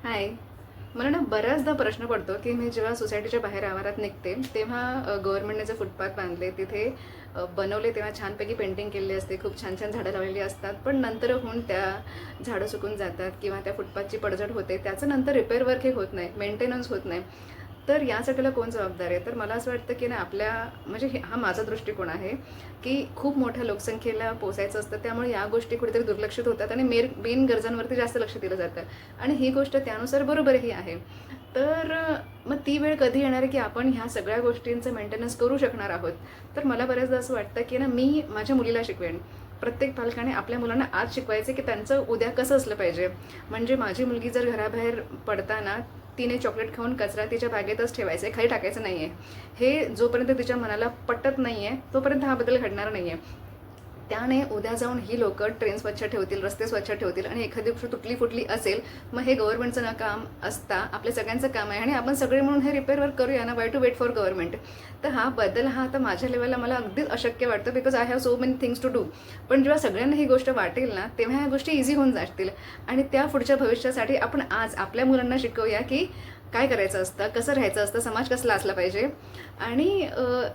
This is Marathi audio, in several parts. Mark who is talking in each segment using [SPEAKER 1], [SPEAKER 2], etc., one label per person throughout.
[SPEAKER 1] हाय. मला ना बऱ्याचदा प्रश्न पडतो की मी जेव्हा सोसायटीच्या बाहेर आवारात निघते तेव्हा गव्हर्नमेंटने जे फुटपाथ बांधले तिथे बनवले तेव्हा छानपैकी पेंटिंग केलेली असते, खूप छान छान झाडं लावलेली असतात, पण नंतर होऊन त्या झाडं सुकून जातात किंवा त्या फुटपाथची पडझड होते, त्याचं नंतर रिपेअर वर्क हे होत नाही, मेंटेनन्स होत नाही. तर यासाठीला कोण जबाबदार आहे? तर मला असं वाटतं की ना आपल्या म्हणजे हा माझा दृष्टिकोन आहे की खूप मोठ्या लोकसंख्येला पोचायचं असतं, त्यामुळे या गोष्टी कुठेतरी दुर्लक्षित होतात आणि मेन गरजांवरती जास्त लक्ष दिलं जातं आणि ही गोष्ट त्यानुसार बरोबरही आहे. तर मग ती वेळ कधी येणार आहे की आपण ह्या सगळ्या गोष्टींचं मेंटेनन्स करू शकणार आहोत? तर मला बऱ्याचदा असं वाटतं की ना मी माझ्या मुलीला शिकवेन. प्रत्येक पालकाने आपल्या मुलांना आज शिकवायचं की त्यांचं उद्या कसं असलं पाहिजे. म्हणजे माझी मुलगी जर घराबाहेर पडताना तिने चॉकलेट खाऊन कचरा तिच्या बॅगेतच ठेवायचा आहे, खाली टाकायचं नाही आहे. हे जोपर्यंत तिच्या मनाला पटत नाही आहे, तोपर्यंत हा बदल घडणार नाही आहे. त्याने उद्या जाऊन ही लोकं ट्रेन स्वच्छ ठेवतील, रस्ते स्वच्छ ठेवतील आणि एखादी गोष्ट तुटली फुटली असेल, मग हे गव्हर्नमेंटचं ना काम असता आपल्या सगळ्यांचं काम आहे आणि आपण सगळे म्हणून हे रिपेअर वर्क करूया ना. Why to wait for government? तर हा बदल हा आता माझ्या लेवलला मला अगदीच अशक्य वाटतं, because I have so many things to do. पण जेव्हा सगळ्यांना ही गोष्ट वाटेल ना, तेव्हा ह्या गोष्टी इझी होऊन जातील आणि त्या पुढच्या भविष्यासाठी आपण आज आपल्या मुलांना शिकवूया की काय करायचं असतं, कसं राहायचं असतं, समाज कसला असला पाहिजे आणि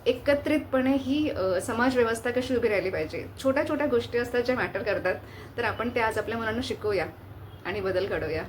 [SPEAKER 1] एकत्रितपणे ही समाज व्यवस्था कशी उभी राहिली पाहिजे. छोट्या छोट्या गोष्टी असतात ज्या मॅटर करतात, तर आपण त्या आज आपल्या मुलांना शिकवूया आणि बदल घडवूया.